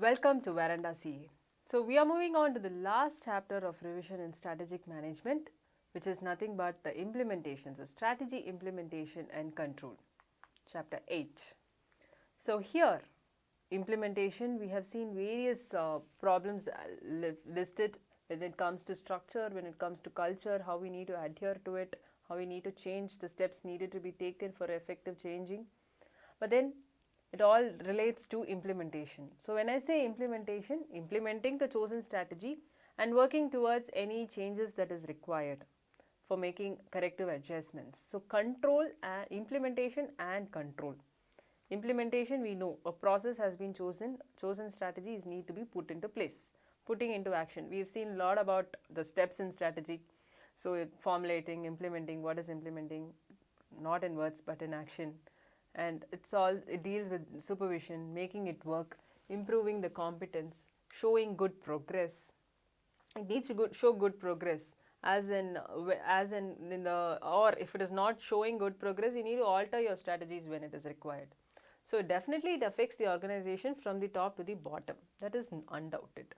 Welcome to Veranda CA. So we are moving on to the last chapter of revision in strategic management, which is nothing but the implementation. So strategy, implementation and control. Chapter 8. So here, implementation, we have seen various problems listed when it comes to structure, when it comes to culture, how we need to adhere to it, how we need to change, the steps needed to be taken for effective changing. But then it all relates to implementation. So when I say implementation, implementing the chosen strategy and working towards any changes that is required for making corrective adjustments. So control and implementation and control. Implementation, we know a process has been chosen strategies need to be put into place, putting into action. We've seen a lot about the steps in strategy. So formulating, implementing, what is implementing, not in words but in action. And it deals with supervision, making it work, improving the competence, showing good progress. It needs to show good progress, as in the, or if it is not showing good progress, you need to alter your strategies when it is required. So definitely it affects the organization from the top to the bottom. That is undoubted.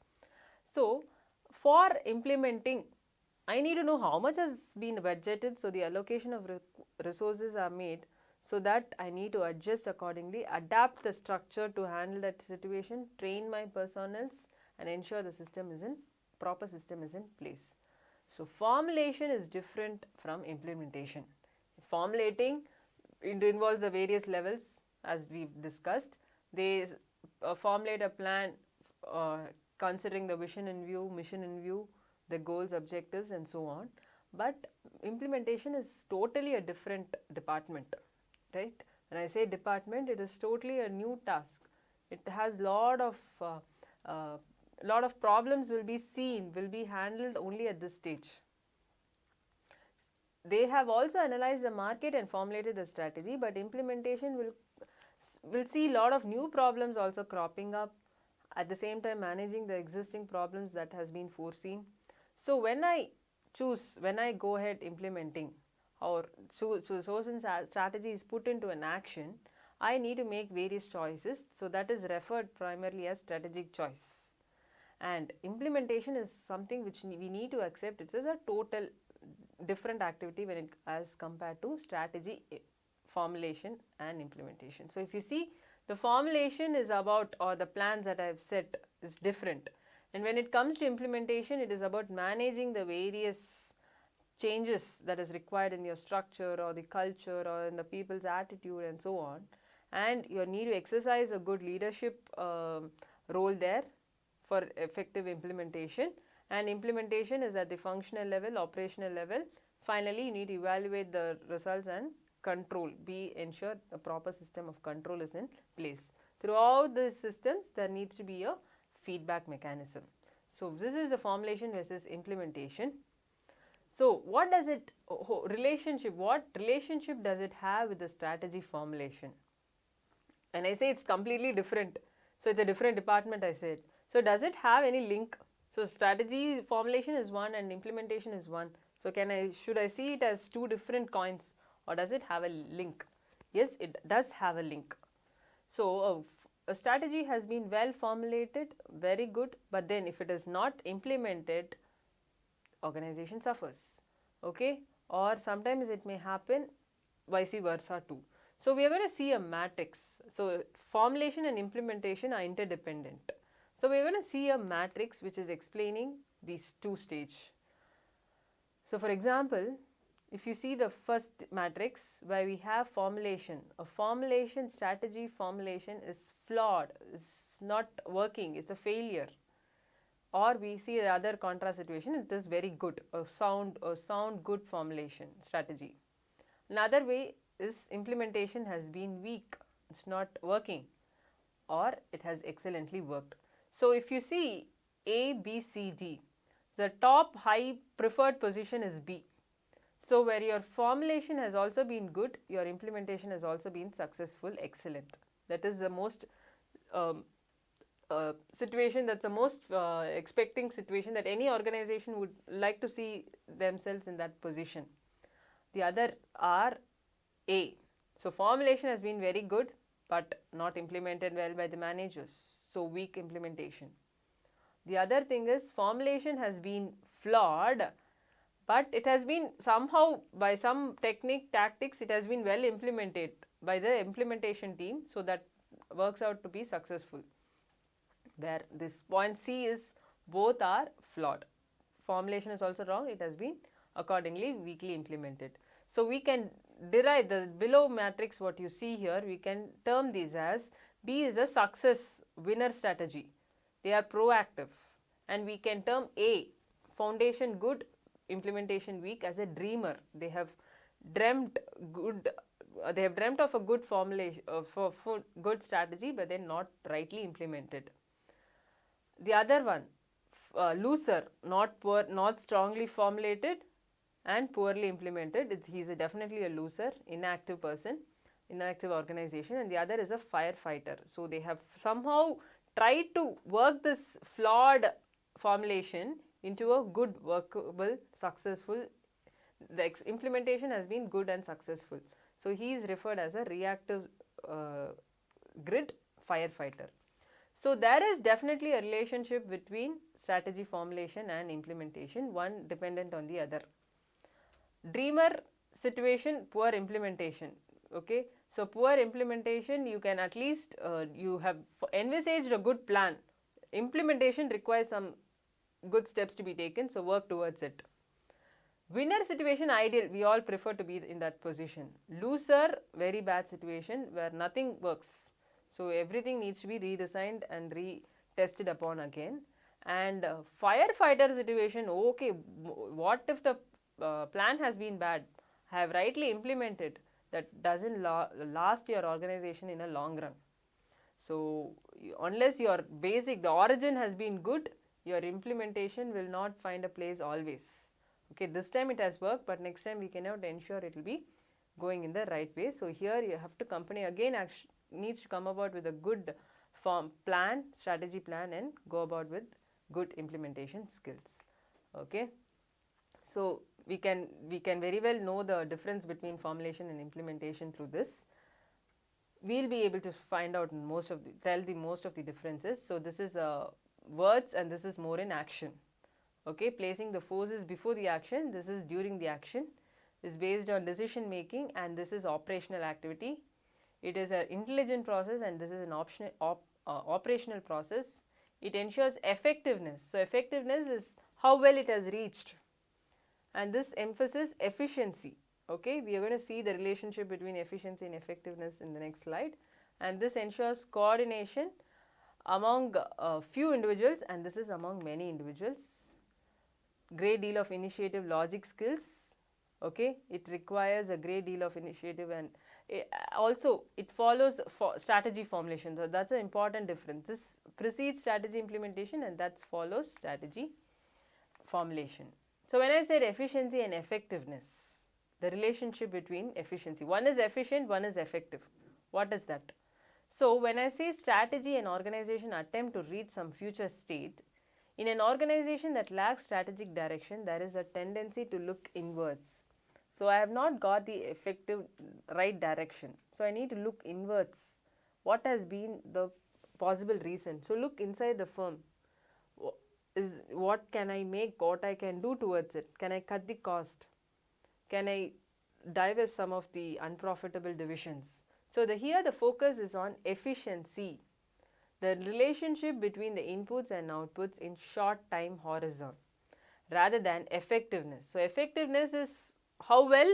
So for implementing, I need to know how much has been budgeted, so the allocation of resources are made, so that I need to adjust accordingly, adapt the structure to handle that situation, train my personnels and ensure the proper system is in place. So formulation is different from implementation. Formulating, it involves the various levels as we've discussed. They formulate a plan considering the vision in view, mission in view, the goals, objectives and so on. But implementation is totally a different department. Right? When I say department, it is totally a new task. It has lot of problems will be handled only at this stage. They have also analyzed the market and formulated the strategy, but implementation will see a lot of new problems also cropping up, at the same time managing the existing problems that has been foreseen. So when I go ahead implementing, or chosen strategy is put into an action, I need to make various choices. So that is referred primarily as strategic choice. And implementation is something which we need to accept. It is a total different activity when as compared to strategy, formulation and implementation. So if you see, the formulation is about, or the plans that I have set is different. And when it comes to implementation, it is about managing the various changes that is required in your structure or the culture or in the people's attitude and so on, and you need to exercise a good leadership role there for effective implementation. And implementation is at the functional level, operational level. Finally, you need to evaluate the results and control, ensure a proper system of control is in place. Throughout the systems, there needs to be a feedback mechanism. So this is the formulation versus implementation. So what does it, what relationship does it have with the strategy formulation? And I say it's completely different. So it's a different department, I said. So does it have any link? So strategy formulation is one and implementation is one. So should I see it as two different coins, or does it have a link? Yes, it does have a link. So a strategy has been well formulated, very good, but then if it is not implemented, organization suffers, okay? Or sometimes it may happen vice versa too. So we are going to see a matrix. So formulation and implementation are interdependent. So we are going to see a matrix which is explaining these two stages. So for example, if you see the first matrix where we have formulation, a formulation strategy formulation is flawed, is not working, it's a failure. Or we see the other contrast situation, it is very good, a sound good formulation strategy. Another way is implementation has been weak, it's not working, or it has excellently worked. So if you see A, B, C, D, the top high preferred position is B. So where your formulation has also been good, your implementation has also been successful, excellent. That is the most situation, that's the most expecting situation that any organization would like to see themselves in that position. The other are A. So formulation has been very good but not implemented well by the managers. so weak implementation. The other thing is formulation has been flawed, but it has been somehow by some technique, tactics, it has been well implemented by the implementation team, so that works out to be successful. Where this point C is both are flawed. Formulation is also wrong, it has been accordingly weakly implemented. So we can derive the below matrix what you see here, we can term these as B is a success winner strategy. They are proactive, and we can term A foundation good, implementation weak as a dreamer. They have dreamt good. They have dreamt of a good formulation for good strategy, but then not rightly implemented. The other one, looser, not poor, not strongly formulated and poorly implemented. He is definitely a loser, inactive person, inactive organization, and the other is a firefighter. So they have somehow tried to work this flawed formulation into a good, workable, successful. The implementation has been good and successful. So he is referred as a reactive grid firefighter. So there is definitely a relationship between strategy formulation and implementation, one dependent on the other. Dreamer situation, poor implementation. Okay, so poor implementation, you can at least you have envisaged a good plan. Implementation requires some good steps to be taken, so work towards it. Winner situation, ideal, we all prefer to be in that position. Loser, very bad situation where nothing works. So everything needs to be redesigned and retested upon again. And firefighter situation, okay, what if the plan has been bad, have rightly implemented, that doesn't last your organization in a long run. So unless your basic, the origin has been good, your implementation will not find a place always. Okay, this time it has worked, but next time we cannot ensure it will be going in the right way. So here you have to company again needs to come about with a good plan, strategy plan, and go about with good implementation skills. Okay, so we can very well know the difference between formulation and implementation through this. We'll be able to find out most of the differences. So this is words, and this is more in action. Okay, placing the forces before the action, this is during the action, is based on decision making, and this is operational activity. It is an intelligent process, and this is an operational process. It ensures effectiveness. So effectiveness is how well it has reached, and this emphasis efficiency. Okay, we are going to see the relationship between efficiency and effectiveness in the next slide, and this ensures coordination among a few individuals, and this is among many individuals. Great deal of initiative, logic skills. Okay, it requires a great deal of initiative, and also it follows strategy formulation. So that's an important difference. This precedes strategy implementation, and that follows strategy formulation. So when I said efficiency and effectiveness, the relationship between efficiency, one is efficient, one is effective. What is that? So when I say strategy and organization attempt to reach some future state, in an organization that lacks strategic direction, there is a tendency to look inwards. So I have not got the effective right direction. So I need to look inwards. What has been the possible reason? So look inside the firm. What can I make, what I can do towards it? Can I cut the cost? Can I divest some of the unprofitable divisions? So here the focus is on efficiency, the relationship between the inputs and outputs in short time horizon, rather than effectiveness. So effectiveness is how well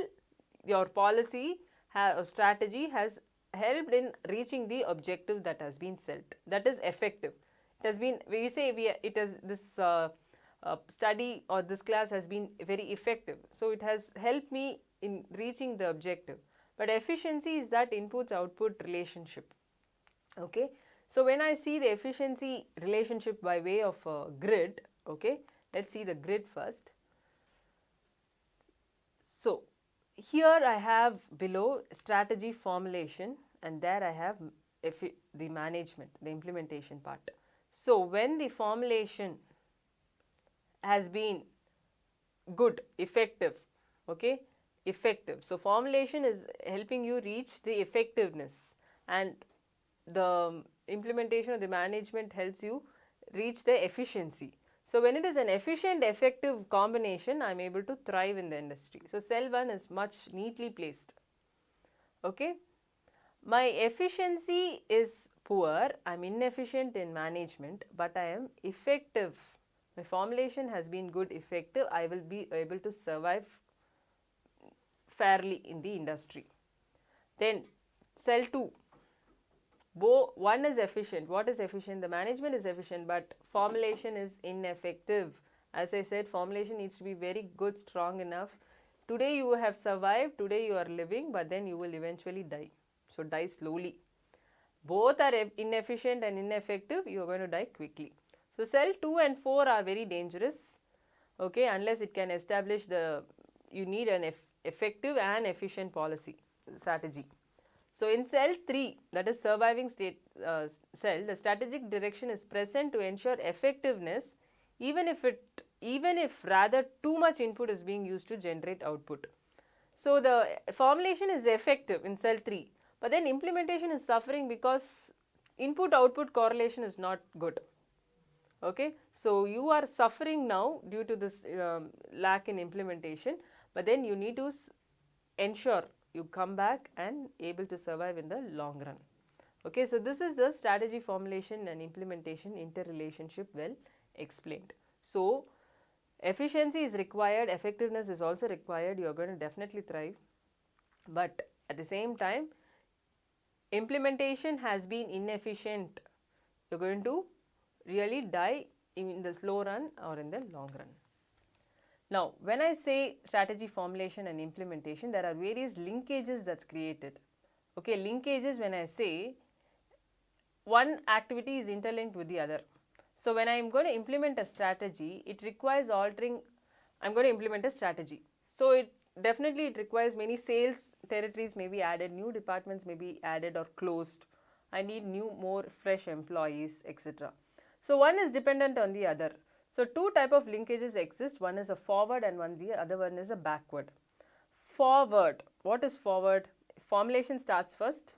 your policy or strategy has helped in reaching the objective that has been set. That is effective. It has been, we say this study or this class has been very effective. So it has helped me in reaching the objective. But efficiency is that inputs output relationship. Okay. So when I see the efficiency relationship by way of a grid, okay, let's see the grid first. So here I have below strategy formulation, and there I have the management, the implementation part. So when the formulation has been good, effective, okay, effective. So formulation is helping you reach the effectiveness, and the implementation of the management helps you reach the efficiency. So when it is an efficient, effective combination, I am able to thrive in the industry. So cell 1 is much neatly placed. Okay. My efficiency is poor, I am inefficient in management, but I am effective. My formulation has been good, effective, I will be able to survive fairly in the industry. Then cell 2, one is efficient. What is efficient? The management is efficient, but formulation is ineffective. As I said, formulation needs to be very good, strong enough. Today you have survived, today you are living, but then you will eventually die. So die slowly. Both are inefficient and ineffective, you are going to die quickly. So cell 2 and 4 are very dangerous, okay, unless it can establish you need an effective and efficient policy strategy. So in cell 3, that is surviving state cell, the strategic direction is present to ensure effectiveness, even if rather too much input is being used to generate output. So the formulation is effective in cell 3, but then implementation is suffering because input output correlation is not good. Okay, so you are suffering now due to this lack in implementation, but then you need to ensure you come back and able to survive in the long run. Okay, so this is the strategy, formulation and implementation interrelationship well explained. So efficiency is required, effectiveness is also required, you are going to definitely thrive, but at the same time implementation has been inefficient, you are going to really die in the slow run or in the long run. Now, when I say strategy, formulation and implementation, there are various linkages that's created. Okay, linkages, when I say one activity is interlinked with the other. So when I am going to implement a strategy, it requires altering, I am going to implement a strategy. So it requires many sales territories may be added, new departments may be added or closed. I need more fresh employees, etc. So one is dependent on the other. So two type of linkages exist, one is a forward and the other one is a backward. Forward, what is forward? Formulation starts first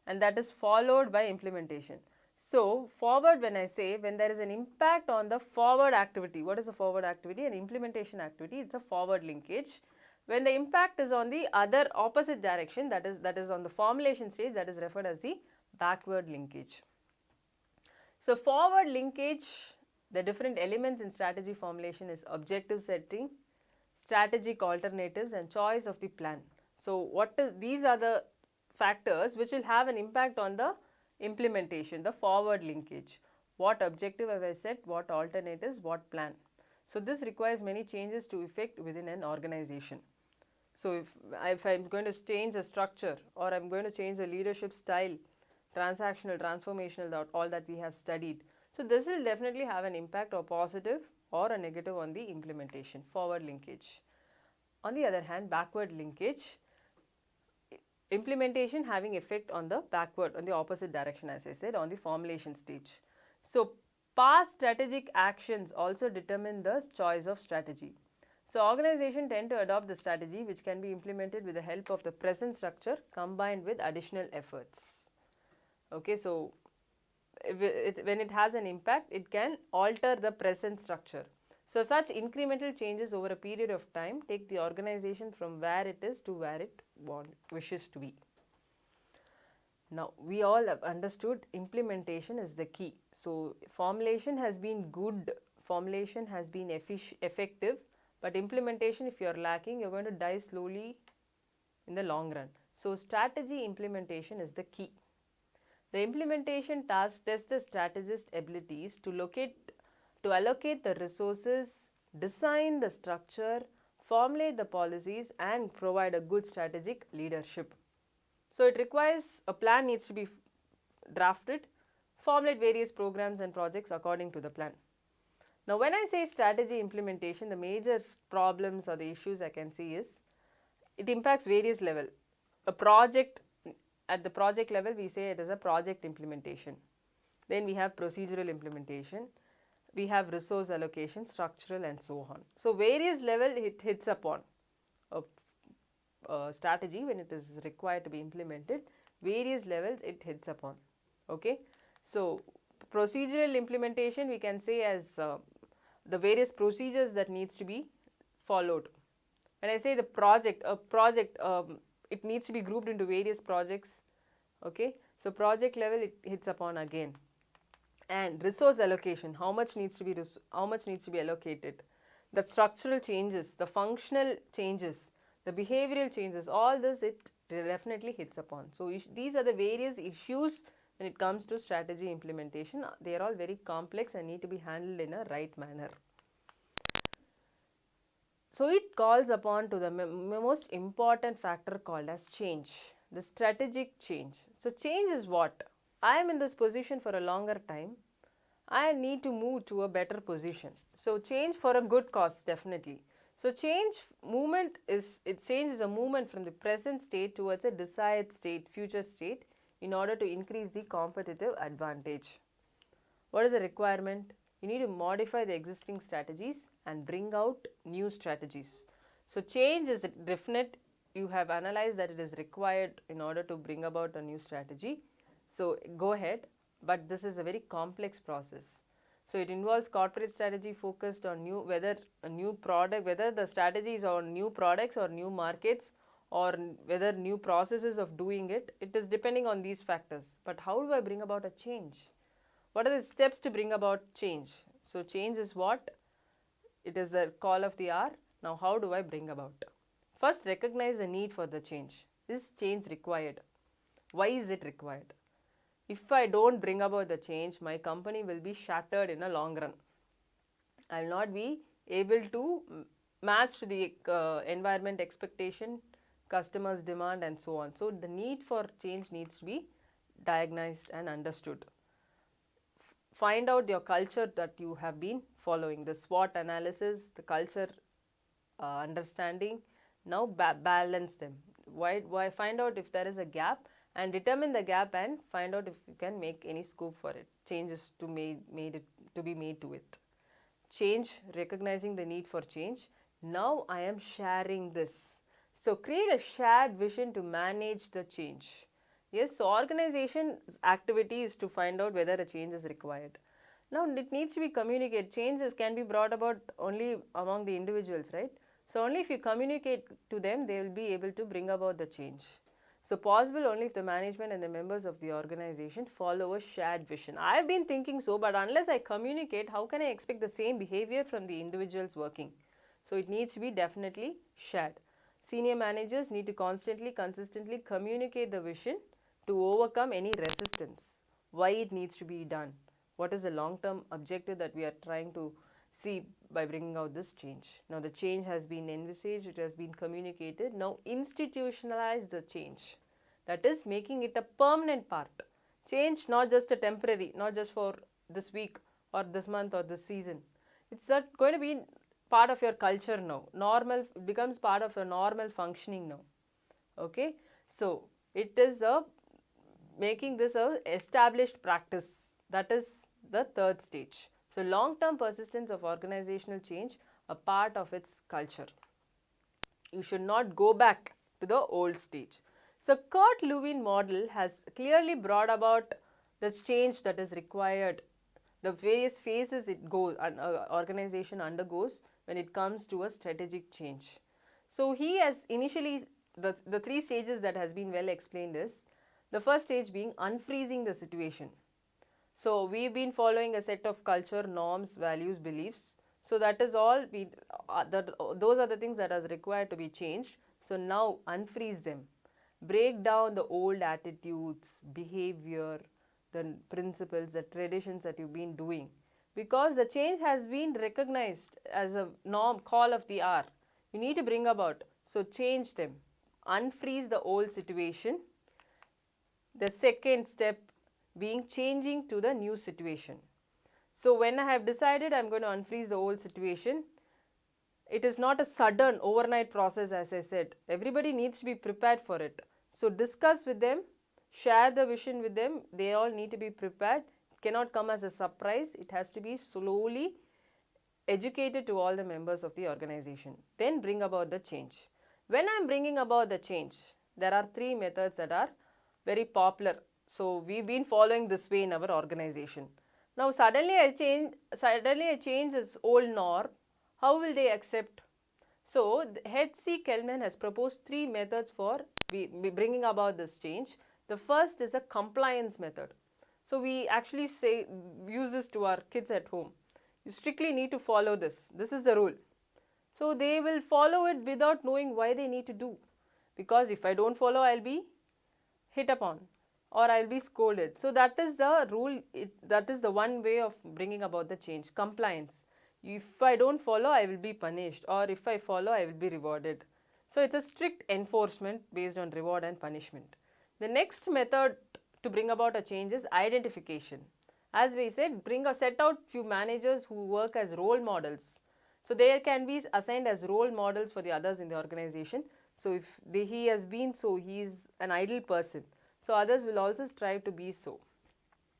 and that is followed by implementation. So forward, when I say, when there is an impact on the forward activity, what is a forward activity? An implementation activity, it's a forward linkage. When the impact is on the other opposite direction, that is on the formulation stage, that is referred as the backward linkage. So forward linkage, the different elements in strategy formulation is objective setting, strategic alternatives and choice of the plan. So these are the factors which will have an impact on the implementation, the forward linkage. What objective have I set, what alternatives, what plan. So this requires many changes to effect within an organization. So if I am going to change the structure or I am going to change the leadership style, transactional, transformational, all that we have studied. So this will definitely have an impact or positive or a negative on the implementation, forward linkage. On the other hand, backward linkage, implementation having effect on the backward, on the opposite direction, as I said, on the formulation stage. So past strategic actions also determine the choice of strategy. So organizations tend to adopt the strategy which can be implemented with the help of the present structure combined with additional efforts. Okay, so when it has an impact, it can alter the present structure. So such incremental changes over a period of time take the organization from where it is to where it wishes to be. Now, we all have understood implementation is the key. So formulation has been good, formulation has been effective, but implementation, if you are lacking, you are going to die slowly in the long run. So strategy implementation is the key. The implementation task tests the strategist's abilities to allocate the resources, design the structure, formulate the policies and provide a good strategic leadership. So it requires a plan needs to be drafted, formulate various programs and projects according to the plan. Now when I say strategy implementation, the major problems or the issues I can see is it impacts various levels. A project, at the project level we say it is a project implementation. Then we have procedural implementation, we have resource allocation, structural and so on. So various levels it hits upon a strategy when it is required to be implemented, various levels it hits upon. Okay. So procedural implementation we can say as the various procedures that needs to be followed. When I say the project, it needs to be grouped into various projects. Okay, so project level it hits upon again. And resource allocation, how much needs to be allocated, the structural changes, the functional changes, the behavioral changes, all this it definitely hits upon. So these are the various issues when it comes to strategy implementation. They are all very complex and need to be handled in a right manner. So it calls upon to the most important factor called as change, the strategic change. So change is what? I am in this position for a longer time. I need to move to a better position. So change for a good cause, definitely. So change is a movement from the present state towards a desired state, future state, in order to increase the competitive advantage. What is the requirement? You need to modify the existing strategies and bring out new strategies. So change is definite. You have analyzed that it is required in order to bring about a new strategy. So go ahead, but this is a very complex process. So it involves corporate strategy focused on whether the strategy is on new products or new markets, or whether new processes of doing it. It is depending on these factors. But how do I bring about a change? What are the steps to bring about change? So change is what? It is the call of the hour. Now how do I bring about? First, recognize the need for the change. Is change required? Why is it required? If I don't bring about the change, my company will be shattered in a long run. I will not be able to match to the environment expectation, customers' demand, and so on. So the need for change needs to be diagnosed and understood. Find out your culture that you have been following, the SWOT analysis, the culture understanding. Now balance them. Why find out if there is a gap and determine the gap and find out if you can make any scope for it, changes to be made to it. Change, recognizing the need for change. Now I am sharing this. So create a shared vision to manage the change. Yes, so organization's activity is to find out whether a change is required. Now it needs to be communicated. Changes can be brought about only among the individuals, right? So only if you communicate to them, they will be able to bring about the change. So possible only if the management and the members of the organization follow a shared vision. I have been thinking so, but unless I communicate, how can I expect the same behavior from the individuals working? So it needs to be definitely shared. Senior managers need to consistently communicate the vision to overcome any resistance. Why it needs to be done? What is the long-term objective that we are trying to see by bringing out this change? Now the change has been envisaged, it has been communicated. Now institutionalize the change. That is making it a permanent part. Change not just a temporary, not just for this week or this month or this season. It's going to be part of your culture now. It becomes part of your normal functioning now. Okay, so it is making this a established practice. That is the third stage. So long-term persistence of organizational change, a part of its culture. You should not go back to the old stage. So Kurt Lewin model has clearly brought about the change that is required, the various phases an organization undergoes when it comes to a strategic change. So he has initially, the three stages that has been well explained is, the first stage being unfreezing the situation. So we've been following a set of culture, norms, values, beliefs. So that is all, those are the things that are required to be changed. So now unfreeze them. Break down the old attitudes, behavior, the principles, the traditions that you've been doing. Because the change has been recognized as a norm, call of the hour. You need to bring about. So change them. Unfreeze the old situation. The second step being changing to the new situation. So when I have decided I'm going to unfreeze the old situation, it is not a sudden overnight process, as I said. Everybody needs to be prepared for it. So discuss with them, share the vision with them. They all need to be prepared. It cannot come as a surprise. It has to be slowly educated to all the members of the organization. Then bring about the change. When I'm bringing about the change, there are three methods that are very popular. So we've been following this way in our organization. Now suddenly I change this old norm. How will they accept? So H.C. Kellman has proposed 3 methods for bringing about this change. The first is a compliance method. So we actually use this to our kids at home. You strictly need to follow this. This is the rule. So they will follow it without knowing why they need to do. Because if I don't follow, I'll be hit upon or I'll be scolded. So that is the rule, that is the one way of bringing about the change, compliance. If I don't follow, I will be punished, or if I follow, I will be rewarded. So it's a strict enforcement based on reward and punishment. The next method to bring about a change is identification. As we said, set out few managers who work as role models. So they can be assigned as role models for the others in the organization. So if he has been so, he is an ideal person. So others will also strive to be so.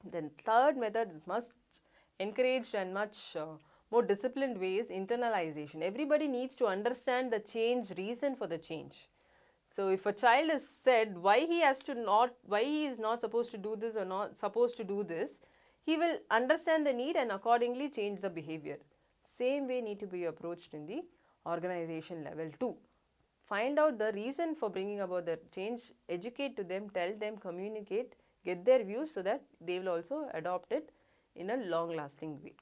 Then third method is much encouraged and much more disciplined way is internalization. Everybody needs to understand the change, reason for the change. So if a child is said why he is not supposed to do this or not supposed to do this, he will understand the need and accordingly change the behavior. Same way need to be approached in the organization level too. Find out the reason for bringing about the change, educate to them, tell them, communicate, get their views so that they will also adopt it in a long lasting way.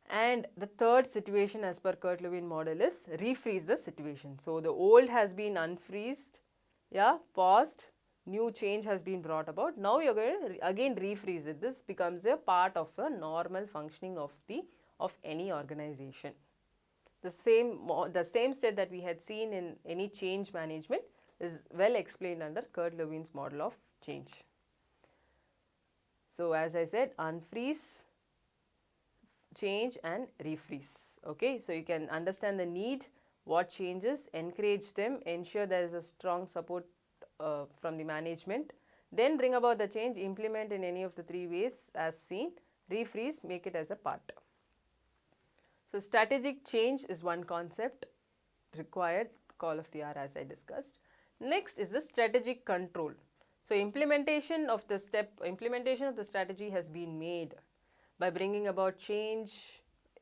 And the third situation as per Kurt-Lewin model is refreeze the situation. So the old has been unfreezed, paused, new change has been brought about. Now you are going to again refreeze it. This becomes a part of a normal functioning of any organization. The same step that we had seen in any change management is well explained under Kurt-Lewin's model of change. So as I said, unfreeze, change and refreeze. Okay, so you can understand the need, what changes, encourage them, ensure there is a strong support from the management, then bring about the change, implement in any of the 3 ways as seen, refreeze, make it as a part. So strategic change is one concept required, call of the hour as I discussed. Next is the strategic control. So implementation of the strategy has been made by bringing about change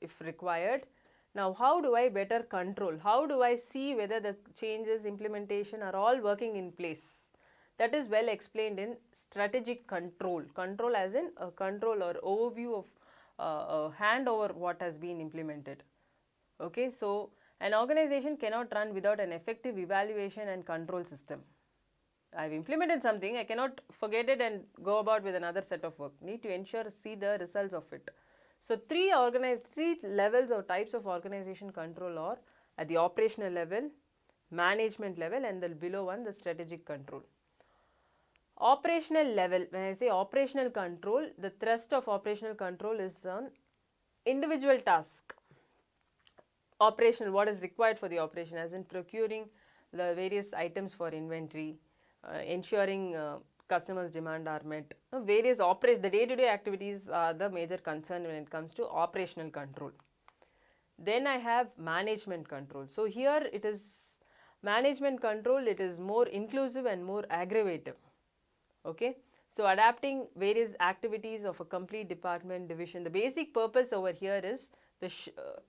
if required. Now how do I better control? How do I see whether the changes, implementation are all working in place? That is well explained in strategic control. Control as in a control or overview of a hand over what has been implemented. Okay, so an organization cannot run without an effective evaluation and control system. I have implemented something, I cannot forget it and go about with another set of work. Need to see the results of it. So 3 levels or types of organization control are at the operational level, management level, and the below one, the strategic control. Operational level, when I say operational control, the thrust of operational control is on individual task. Operational, what is required for the operation, as in procuring the various items for inventory, ensuring customers' demand are met. Various the day-to-day activities are the major concern when it comes to operational control. Then I have management control. So here it is management control, it is more inclusive and more aggravative. Okay, so adapting various activities of a complete department division. The basic purpose over here is the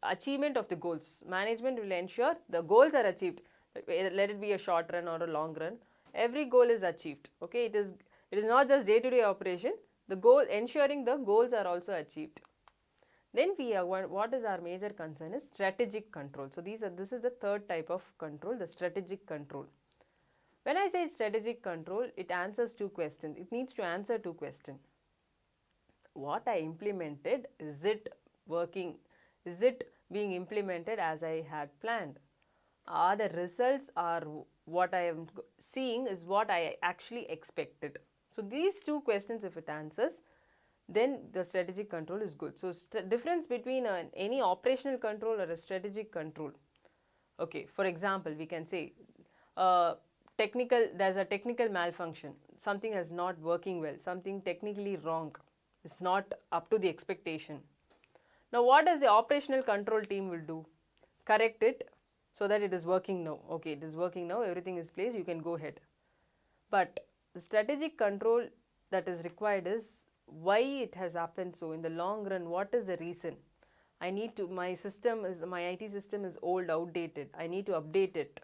achievement of the goals. Management will ensure the goals are achieved. Let it be a short run or a long run. Every goal is achieved. Okay, it is not just day-to-day operation. The goal, ensuring the goals are also achieved. Then we have what is our major concern is strategic control. So this is the third type of control, the strategic control. When I say strategic control, it answers 2 questions. It needs to answer 2 questions. What I implemented, is it working? Is it being implemented as I had planned? Are the results are what I am seeing is what I actually expected? So these 2 questions if it answers, then the strategic control is good. So difference between any operational control or a strategic control. Okay, for example, we can say there's a technical malfunction, something is not working well, something technically wrong, it's not up to the expectation. Now what does the operational control team will do? Correct it so that it is working now. Okay, it is working now, everything is placed, you can go ahead. But the strategic control that is required is why it has happened. So in the long run, what is the reason? I need to, my IT system is old, outdated. I need to update it.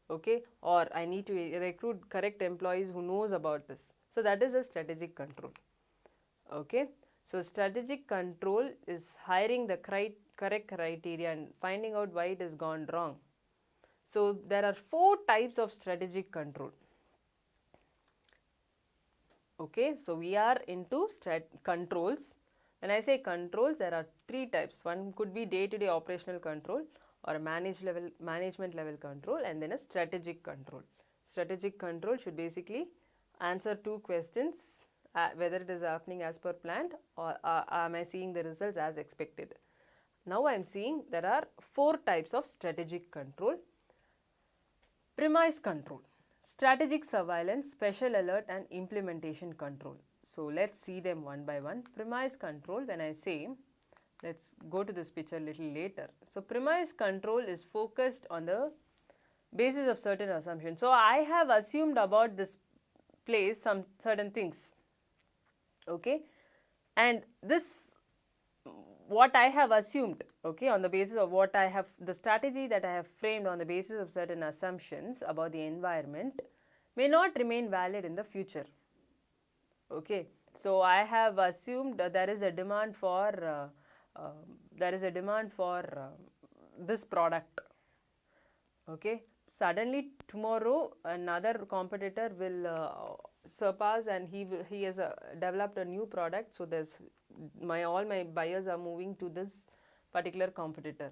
Okay, or I need to recruit correct employees who knows about this. So that is a strategic control. Okay, so strategic control is hiring the correct criteria and finding out why it has gone wrong. So there are 4 types of strategic control. Okay, so we are into controls. When I say controls, there are 3 types. One could be day-to-day operational control, or a management level control, and then a strategic control. Strategic control should basically answer 2 questions, whether it is happening as per planned, or am I seeing the results as expected. Now I am seeing there are 4 types of strategic control. Premise control, strategic surveillance, special alert, and implementation control. So let's see them one by one. Premise control, when I say, let's go to this picture a little later. So premise control is focused on the basis of certain assumptions. So I have assumed about this place some certain things. Okay, and this, what I have assumed, okay, on the basis of what I have, the strategy that I have framed on the basis of certain assumptions about the environment may not remain valid in the future. Okay, so I have assumed there is a demand for this product. Okay, suddenly tomorrow another competitor will surpass, and he has developed a new product. So there's all my buyers are moving to this particular competitor.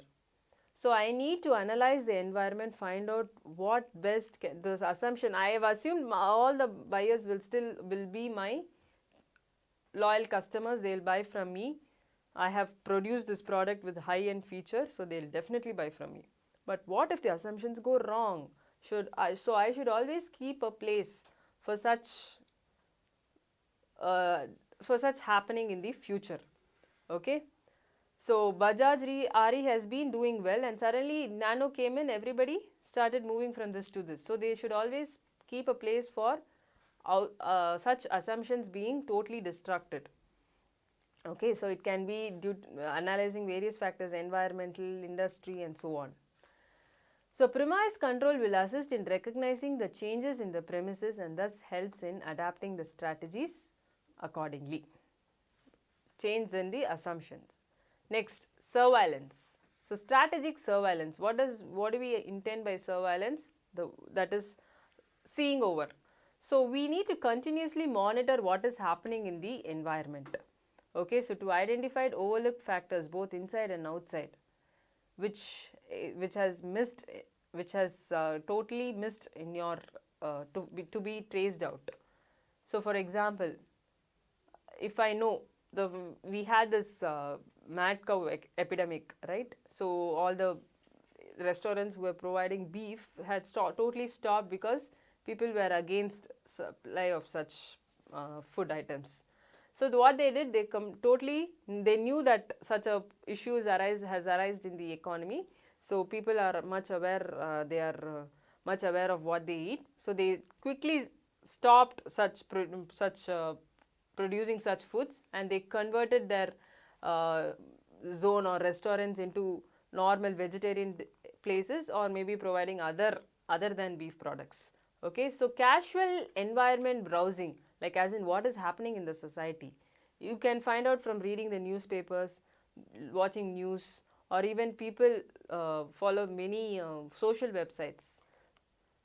So I need to analyze the environment, find out what best this assumption. I have assumed all the buyers will be my loyal customers. They'll buy from me. I have produced this product with high-end features, so they'll definitely buy from me. But what if the assumptions go wrong? So I should always keep a place for such happening in the future. Okay, so Bajaj RE has been doing well, and suddenly Nano came in, everybody started moving from this to this. So they should always keep a place for such assumptions being totally destructed. Okay, so it can be due to analyzing various factors, environmental, industry, and so on. So premise control will assist in recognizing the changes in the premises and thus helps in adapting the strategies accordingly. Change in the assumptions. Next, surveillance. So strategic surveillance. What do we intend by surveillance? That is seeing over. So we need to continuously monitor what is happening in the environment. Okay, so to identify overlooked factors both inside and outside, which has totally missed in your to be traced out. So for example, if I know we had this mad cow epidemic, right? So all the restaurants who were providing beef had totally stopped because people were against supply of such food items. So what they did, they knew that such a issue has arisen in the economy. So people are much aware, much aware of what they eat. So they quickly stopped producing such foods, and they converted their zone or restaurants into normal vegetarian places, or maybe providing other than beef products. Okay, so casual environment browsing, like as in what is happening in the society, you can find out from reading the newspapers, watching news, or even people follow many social websites.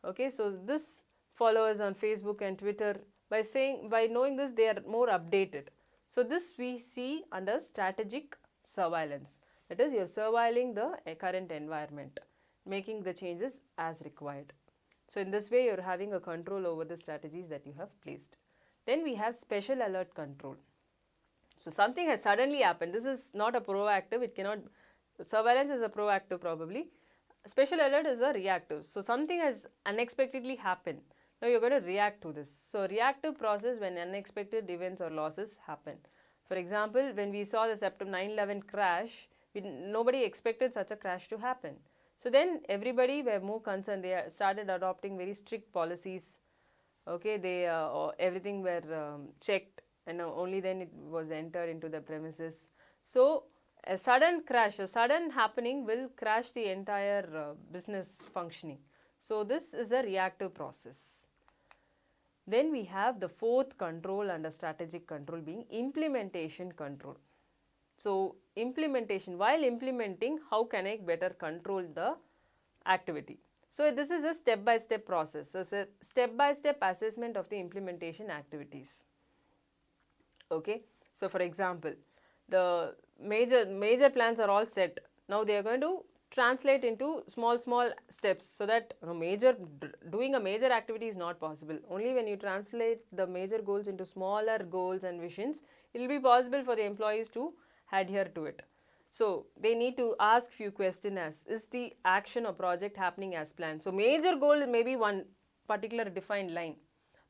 Okay, so this followers on Facebook and Twitter, by knowing this, they are more updated. So this we see under strategic surveillance. That is, you are surveilling the current environment, making the changes as required. So in this way, you are having a control over the strategies that you have placed. Then we have special alert control. So something has suddenly happened. This is not a proactive. Surveillance is a proactive probably. Special alert is a reactive. So something has unexpectedly happened. Now you're going to react to this. So reactive process when unexpected events or losses happen. For example, when we saw the September 9/11 crash, nobody expected such a crash to happen. So then everybody were more concerned. They started adopting very strict policies. Okay, they everything were checked, and only then it was entered into the premises. So a sudden crash, a sudden happening will crash the entire business functioning. So this is a reactive process. Then we have the fourth control under strategic control being implementation control. So implementation, while implementing, how can I better control the activity? So this is a step-by-step process. So it's a step-by-step assessment of the implementation activities. Okay. So for example, the major plans are all set. Now they are going to translate into small steps, so that doing a major activity is not possible. Only when you translate the major goals into smaller goals and visions, it will be possible for the employees to adhere to it. So they need to ask few questions as, is the action or project happening as planned? So major goal may be one particular defined line,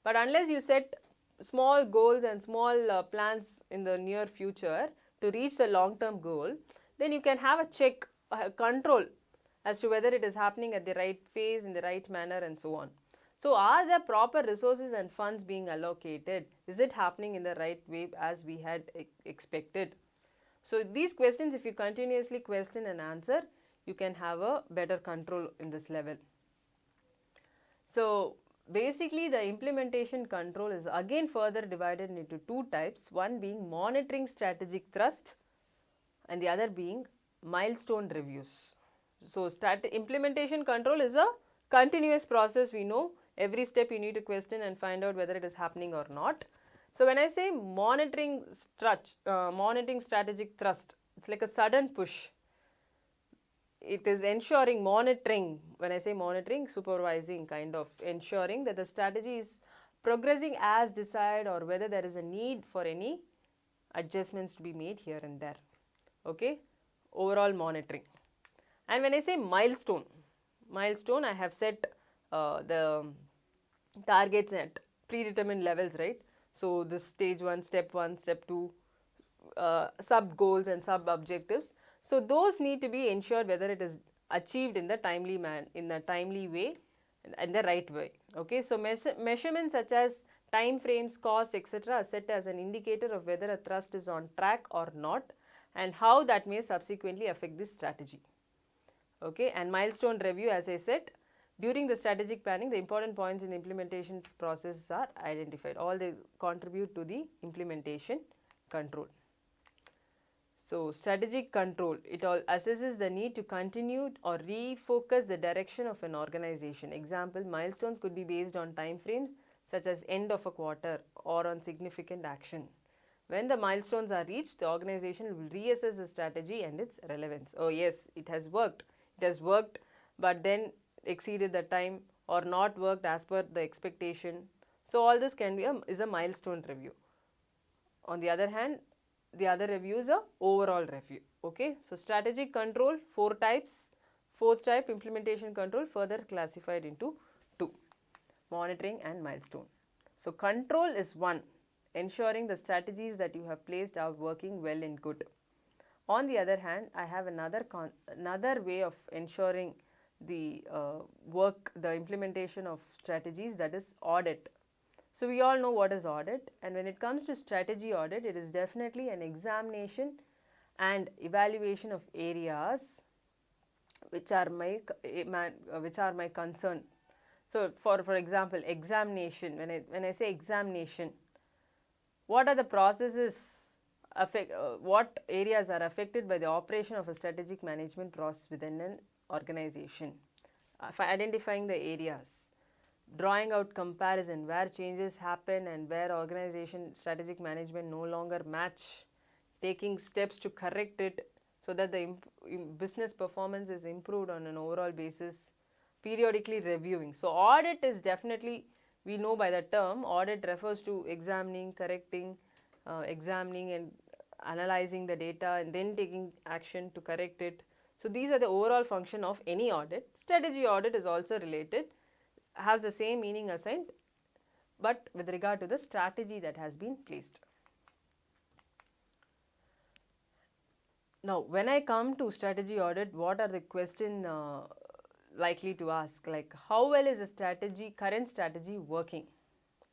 but unless you set small goals and small plans in the near future to reach the long-term goal, then you can have a check, control as to whether it is happening at the right phase, in the right manner, and so on. So are there proper resources and funds being allocated? Is it happening in the right way as we had expected? So these questions, if you continuously question and answer, you can have a better control in this level. So basically the implementation control is again further divided into two types, one being monitoring strategic thrust and the other being milestone reviews. So implementation control is a continuous process. We know every step you need to question and find out whether it is happening or not. So when I say monitoring strategic thrust, it's like a sudden push. It is ensuring, monitoring, when I say monitoring, supervising, kind of ensuring that the strategy is progressing as desired or whether there is a need for any adjustments to be made here and there. Okay, overall monitoring. And when I say milestone, I have set the targets at predetermined levels, right? So this stage 1, step 2, sub goals and sub objectives. So those need to be ensured whether it is achieved in the timely way and the right way. Okay, so measurements such as time frames, costs, etc. are set as an indicator of whether a thrust is on track or not, and how that may subsequently affect this strategy. Okay, and milestone review, as I said, during the strategic planning, the important points in the implementation process are identified. All they contribute to the implementation control. So strategic control, it all assesses the need to continue or refocus the direction of an organization. Example, milestones could be based on time frames such as end of a quarter or on significant action. When the milestones are reached, the organization will reassess the strategy and its relevance. Oh yes, it has worked, but then exceeded the time or not worked as per the expectation. So all this can be is a milestone review. On the other hand, the other review is a overall review. Okay, so strategic control, 4 types. Fourth type, implementation control, further classified into 2, monitoring and milestone. So control is 1, ensuring the strategies that you have placed are working well and good. On the other hand, I have another way of ensuring the the implementation of strategies, that is audit. So we all know what is audit, and when it comes to strategy audit, it is definitely an examination and evaluation of areas which are my concern. So for example, examination, when I say examination, what are the processes what areas are affected by the operation of a strategic management process within an organization, identifying the areas, drawing out comparison where changes happen and where organization strategic management no longer match, taking steps to correct it so that the business performance is improved on an overall basis, periodically reviewing. So audit is definitely, we know by the term, audit refers to examining, correcting, examining and analyzing the data and then taking action to correct it. So these are the overall function of any audit. Strategy audit is also related, has the same meaning assigned, but with regard to the strategy that has been placed. Now, when I come to strategy audit, what are the questions likely to ask? Like, how well is the current strategy working?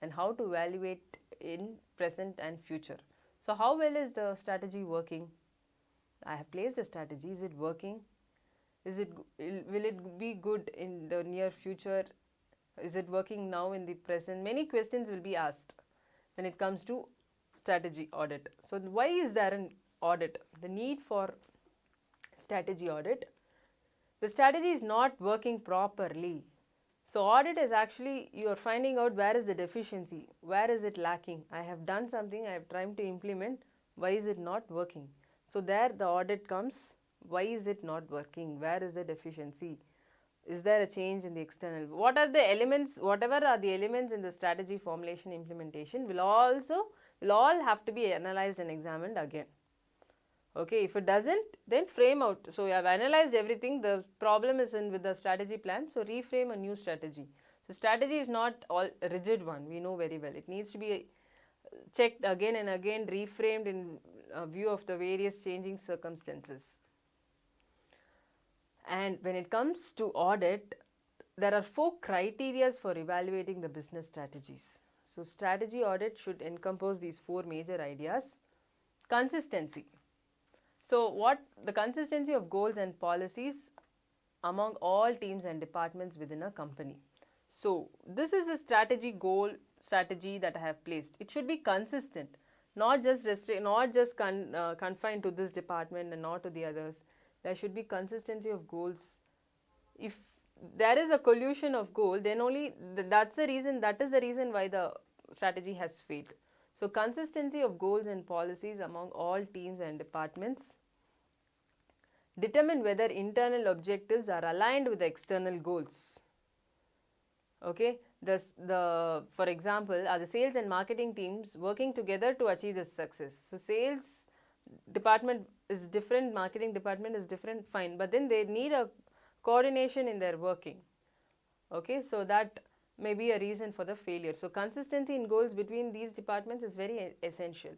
and how to evaluate in present and future. So how well is the strategy working? I have placed a strategy. Is it working? Will it be good in the near future? Is it working now in the present? Many questions will be asked when it comes to strategy audit. So why is there an audit? The need for strategy audit. The strategy is not working properly. So audit is actually you are finding out where is the deficiency, where is it lacking. I have done something, I have tried to implement, why is it not working? So there the audit comes, why is it not working, where is the deficiency, is there a change in the external, what are the elements, whatever are the elements in the strategy formulation implementation will all have to be analyzed and examined again. Okay, if it doesn't, then frame out. So you have analyzed everything, the problem is in with the strategy plan, so reframe a new strategy. So strategy is not all a rigid one, we know very well. It needs to be checked again and again, reframed in view of the various changing circumstances. And when it comes to audit, there are 4 criteria for evaluating the business strategies. So strategy audit should encompass these 4 major ideas. Consistency. So what the consistency of goals and policies among all teams and departments within a company. So this is the strategy that I have placed. It should be consistent, not just confined to this department and not to the others. There should be consistency of goals. If there is a collusion of goal, then only that is the reason why the strategy has failed. So consistency of goals and policies among all teams and departments. Determine whether internal objectives are aligned with the external goals. Okay, for example, are the sales and marketing teams working together to achieve this success? So sales department is different, marketing department is different, fine, but then they need a coordination in their working. Okay, so that may be a reason for the failure. So consistency in goals between these departments is very essential.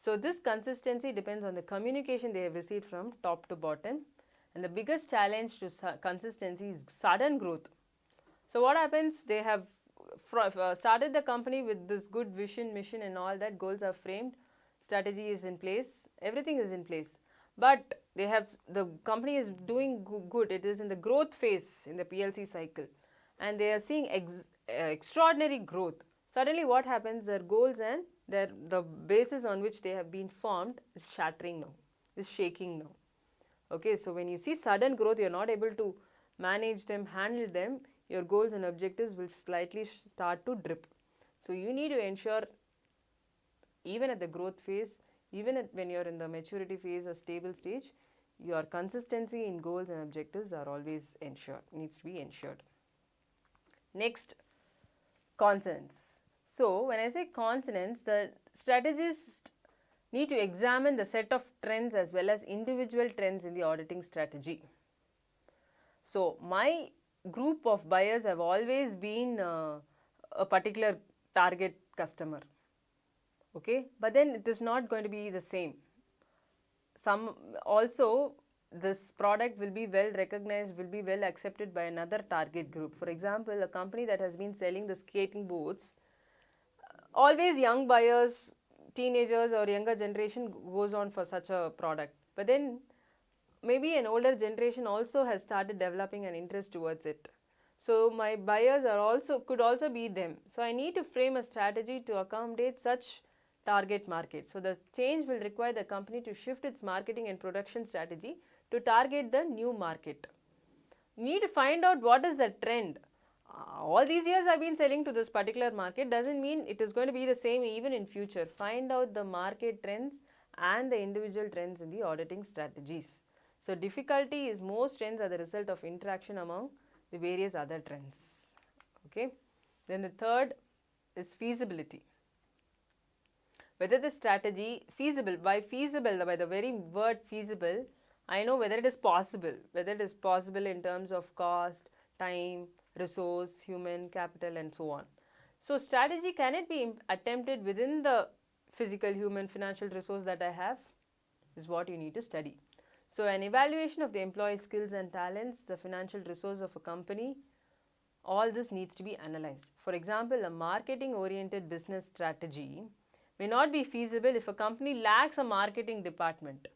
So this consistency depends on the communication they have received from top to bottom, and the biggest challenge to consistency is sudden growth. So what happens, they have started the company with this good vision, mission and all that, goals are framed, strategy is in place, everything is in place, but the company is doing good, it is in the growth phase in the PLC cycle, and they are seeing extraordinary growth. Suddenly what happens, their goals and the basis on which they have been formed is shattering now, is shaking now. Okay, so when you see sudden growth, you are not able to manage them, handle them, your goals and objectives will slightly start to drip. So you need to ensure, even at the growth phase, even when you are in the maturity phase or stable stage, your consistency in goals and objectives are always ensured, needs to be ensured. Next, consonants. So when I say consonants, the strategists need to examine the set of trends as well as individual trends in the auditing strategy. So my group of buyers have always been a particular target customer. Okay, but then it is not going to be the same. Some also this product will be well recognized, will be well accepted by another target group. For example, a company that has been selling the skating boards, always young buyers, teenagers or younger generation goes on for such a product, but then maybe an older generation also has started developing an interest towards it. So my buyers could also be them. So I need to frame a strategy to accommodate such target market. So the change will require the company to shift its marketing and production strategy to target the new market. You need to find out what is the trend. All these years I've been selling to this particular market doesn't mean it is going to be the same even in future. Find out the market trends and the individual trends in the auditing strategies. So difficulty is most trends are the result of interaction among the various other trends. Okay. Then the third is feasibility. Whether the strategy feasible, by the very word feasible, I know whether it is possible in terms of cost, time, resource, human capital and so on. So strategy, can it be attempted within the physical, human, financial resource that I have, is what you need to study. So an evaluation of the employee skills and talents, the financial resource of a company, all this needs to be analyzed. For example, a marketing oriented business strategy may not be feasible if a company lacks a marketing department.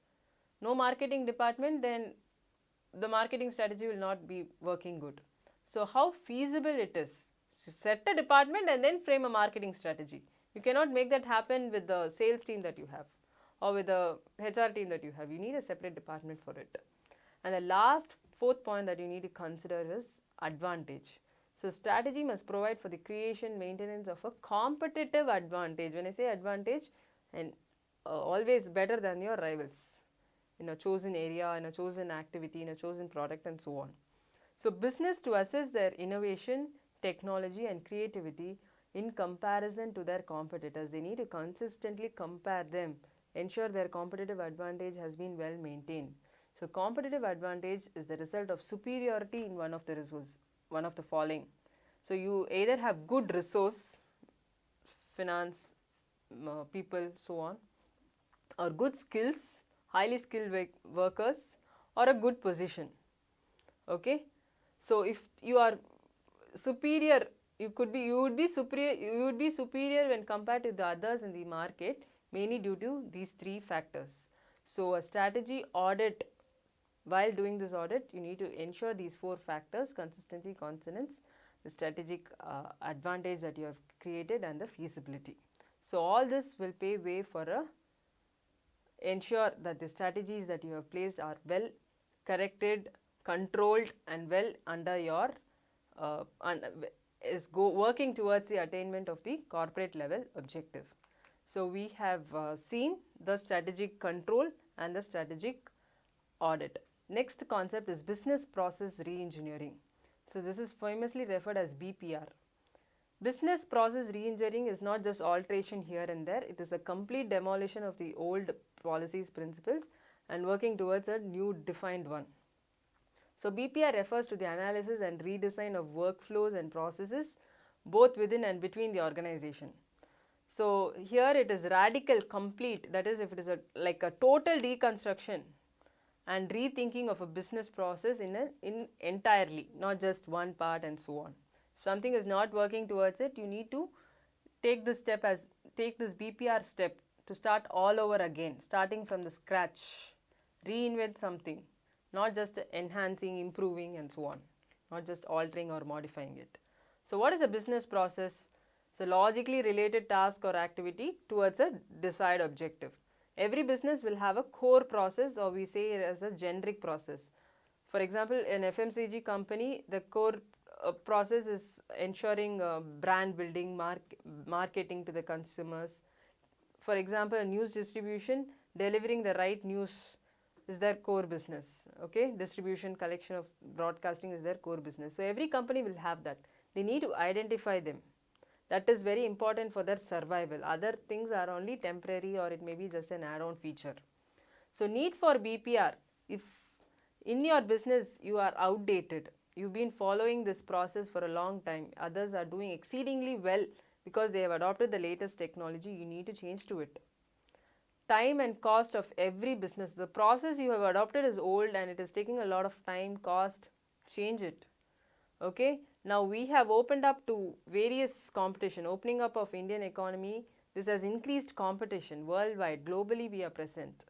No marketing department, then the marketing strategy will not be working good. So how feasible it is to set a department and then frame a marketing strategy. You cannot make that happen with the sales team that you have or with the HR team that you have. You need a separate department for it. And the last, fourth point that you need to consider is advantage. So strategy must provide for the creation, maintenance of a competitive advantage. When I say advantage, and always better than your rivals in a chosen area, in a chosen activity, in a chosen product, and so on. So business to assess their innovation, technology and creativity in comparison to their competitors. They need to consistently compare them, ensure their competitive advantage has been well maintained. So competitive advantage is the result of superiority in one of the following. So you either have good resource, finance, people, so on, or good skills, highly skilled workers, or a good position. Okay, so if you are superior, you would be superior when compared to the others in the market, mainly due to these three factors. So a strategy audit, while doing this audit, you need to ensure these four factors: consistency, consonance, the strategic advantage that you have created, and the feasibility. So all this will pave way for ensure that the strategies that you have placed are well corrected, controlled, and well under your working towards the attainment of the corporate level objective. So we have seen the strategic control and the strategic audit. Next concept is business process reengineering. So this is famously referred as BPR. Business process reengineering is not just alteration here and there, it is a complete demolition of the old policies, principles, and working towards a new defined one. So BPR refers to the analysis and redesign of workflows and processes both within and between the organization. So here it is radical, complete, that is, if it is like a total deconstruction and rethinking of a business process in entirely, not just one part and so on. If something is not working towards it, you need to take this BPR step to start all over again, starting from the scratch, reinvent something, not just enhancing, improving and so on, not just altering or modifying it. So what is a business process? It's a logically related task or activity towards a desired objective. Every business will have a core process, or we say it as a generic process. For example, an FMCG company, the core process is ensuring brand building, marketing to the consumers. For example, a news distribution, delivering the right news is their core business. Okay, distribution, collection of broadcasting is their core business. So every company will have that. They need to identify them. That is very important for their survival. Other things are only temporary, or it may be just an add-on feature. So need for BPR, if in your business you are outdated, you've been following this process for a long time, others are doing exceedingly well because they have adopted the latest technology, you need to change to it. Time and cost of every business, the process you have adopted is old and it is taking a lot of time, cost, change it. Okay, now we have opened up to various competition, opening up of Indian economy, this has increased competition worldwide, globally we are present.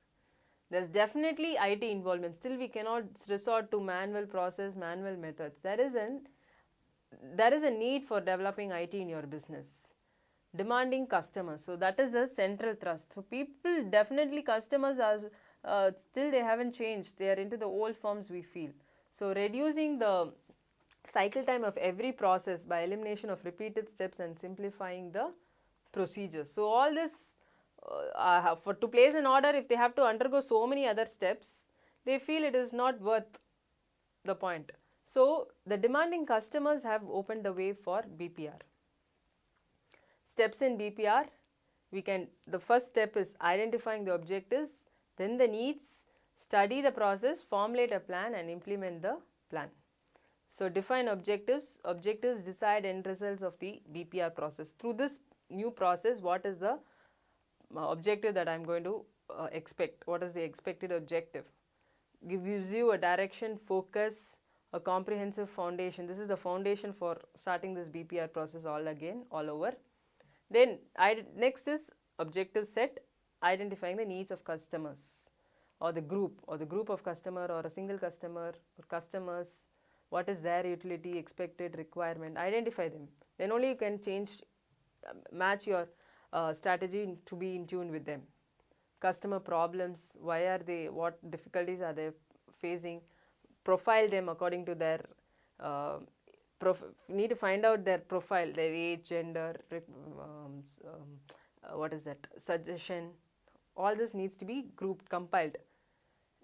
There's definitely IT involvement, still we cannot resort to manual process, manual methods. There is a need for developing IT in your business. Demanding customers, so that is the central thrust. So people, definitely customers are still they haven't changed, they are into the old forms we feel. So reducing the cycle time of every process by elimination of repeated steps and simplifying the procedures. So all this to place an order, if they have to undergo so many other steps, they feel it is not worth the point. So the demanding customers have opened the way for BPR. Steps in BPR, the first step is identifying the objectives, then the needs, study the process, formulate a plan and implement the plan. So define objectives. Objectives decide end results of the BPR process. Through this new process, what is the objective that I am going to expect? What is the expected objective? Gives you a direction, focus, a comprehensive foundation. This is the foundation for starting this BPR process all over. Then next is objective set, identifying the needs of customers or the group of customer or a single customer or customers. What is their utility, expected requirement? Identify them. Then only you can match your strategy to be in tune with them. Customer problems, why are they, what difficulties are they facing? Profile them according to their need to find out their profile, their age, gender, suggestion. All this needs to be grouped, compiled.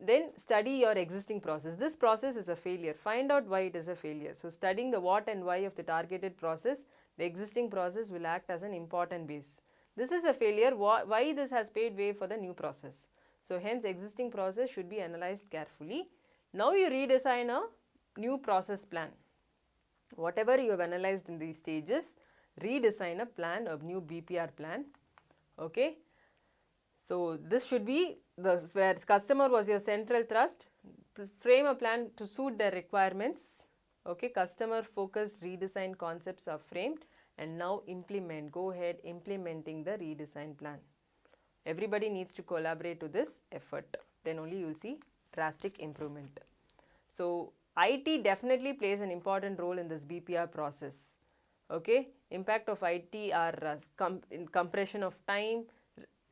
Then study your existing process. This process is a failure. Find out why it is a failure. So studying the what and why of the targeted process, the existing process will act as an important base. This is a failure. Why this has paved way for the new process? So hence existing process should be analyzed carefully. Now you redesign a new process plan. Whatever you have analyzed in these stages, redesign a plan, a new BPR plan. Okay. So this should be where customer was your central thrust. Frame a plan to suit their requirements. Okay. Customer focused redesign concepts are framed, and now implement. Go ahead implementing the redesign plan. Everybody needs to collaborate to this effort. Then only you will see drastic improvement. So IT definitely plays an important role in this BPR process. Okay. Impact of IT are compression of time,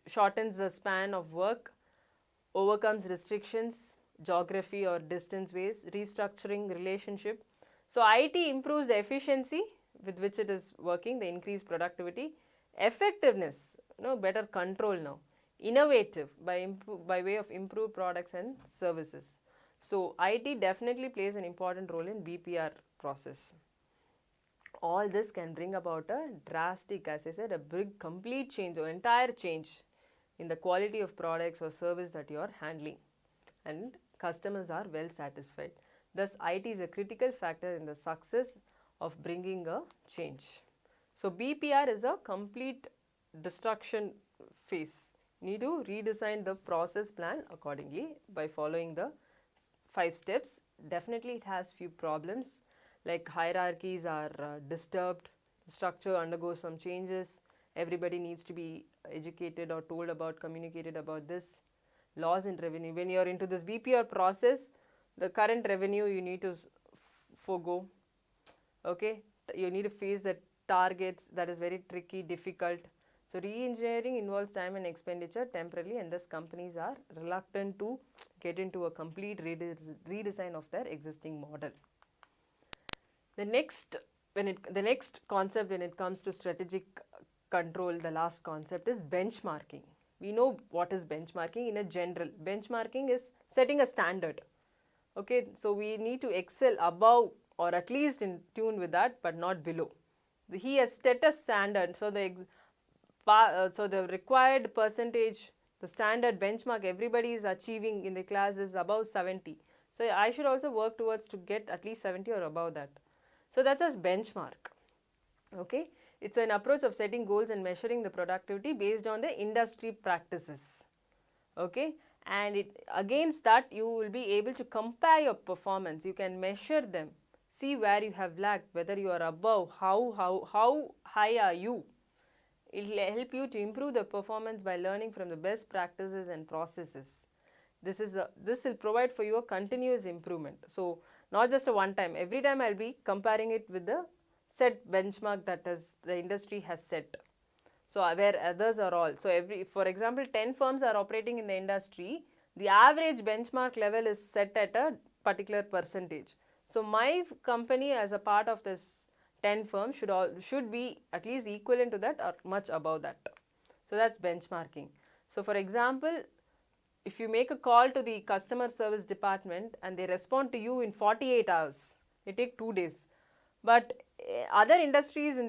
shortens the span of work, overcomes restrictions, geography or distance ways, restructuring relationship. So IT improves the efficiency with which it is working, the increased productivity, effectiveness, better control now, innovative by way of improved products and services. So IT definitely plays an important role in BPR process. All this can bring about a drastic, as I said, a big complete change or entire change in the quality of products or service that you are handling, and customers are well satisfied. Thus, IT is a critical factor in the success of bringing a change. So BPR is a complete destruction phase. You need to redesign the process plan accordingly by following the 5 steps. Definitely it has few problems, like hierarchies are disturbed, structure undergoes some changes, everybody needs to be educated or told about, communicated about this. Loss in revenue. When you are into this BPR process, the current revenue you need to forego. Okay, you need to face the targets, that is very tricky, difficult. So reengineering involves time and expenditure temporarily, and thus companies are reluctant to get into a complete redesign of their existing model. The next concept when it comes to strategic control, the last concept is benchmarking. We know what is benchmarking in a general. Benchmarking is setting a standard. Okay, so we need to excel above or at least in tune with that, but not below. He has set a standard, so the required percentage, the standard benchmark everybody is achieving in the class is above 70. So I should also work towards to get at least 70 or above that. So that's a benchmark. Okay, it's an approach of setting goals and measuring the productivity based on the industry practices. Okay, and against that you will be able to compare your performance. You can measure them, see where you have lagged, whether you are above, how high are you. It will help you to improve the performance by learning from the best practices and processes. This will provide for you a continuous improvement. So not just a one time. Every time I will be comparing it with the set benchmark that the industry has set. So where others are all. So for example, 10 firms are operating in the industry. The average benchmark level is set at a particular percentage. So my company as a part of this 10 firms should be at least equivalent to that or much above that. So that's benchmarking. So for example, if you make a call to the customer service department and they respond to you in 48 hours, it takes 2 days. But other industries in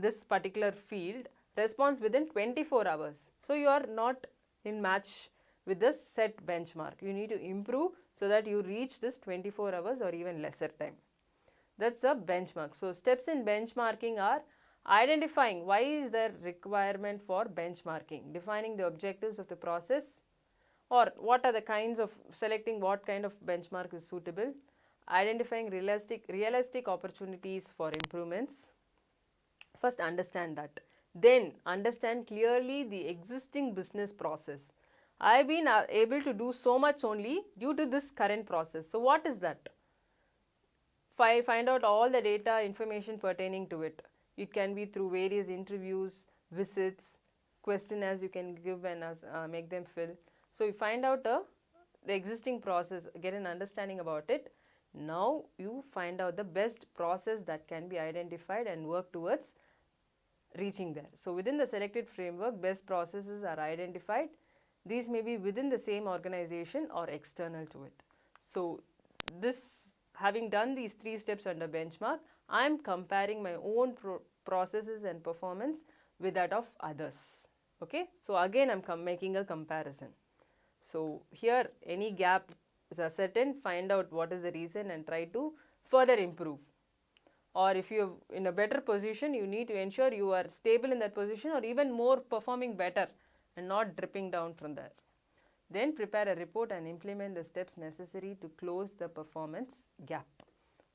this particular field responds within 24 hours. So you are not in match with the set benchmark. You need to improve so that you reach this 24 hours or even lesser time. That's a benchmark. So steps in benchmarking are identifying why is there requirement for benchmarking, defining the objectives of the process, or what are the kinds of selecting what kind of benchmark is suitable, identifying realistic opportunities for improvements. First understand that. Then understand clearly the existing business process. I've been able to do so much only due to this current process. So what is that? Find out all the data information pertaining to it. It can be through various interviews, visits, questionnaires you can give and make them fill. So you find out the existing process, get an understanding about it. Now you find out the best process that can be identified and work towards reaching there. So within the selected framework, best processes are identified. These may be within the same organization or external to it. So having done these 3 steps under benchmark, I am comparing my own processes and performance with that of others. Okay, so again I am making a comparison. So here any gap is ascertained, find out what is the reason and try to further improve. Or if you are in a better position, you need to ensure you are stable in that position or even more performing better and not dripping down from there. Then prepare a report and implement the steps necessary to close the performance gap.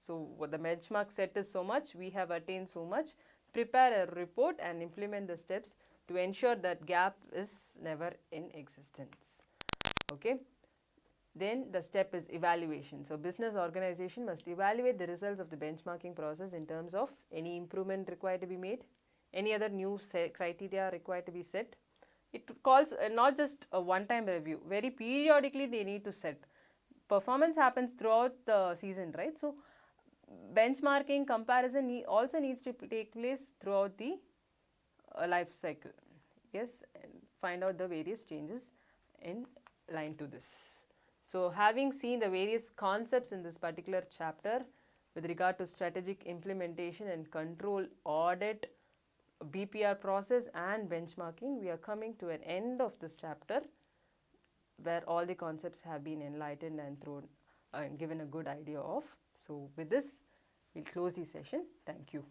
So what the benchmark set is so much, we have attained so much. Prepare a report and implement the steps to ensure that gap is never in existence. Okay. Then the step is evaluation. So business organization must evaluate the results of the benchmarking process in terms of any improvement required to be made, any other new criteria required to be set. It calls not just a one-time review, very periodically they need to set. Performance happens throughout the season, right? So benchmarking comparison also needs to take place throughout the life cycle. Yes, and find out the various changes in line to this. So having seen the various concepts in this particular chapter with regard to strategic implementation and control, audit, BPR process and benchmarking, we are coming to an end of this chapter where all the concepts have been enlightened and thrown and given a good idea of. So with this, we'll close the session. Thank you.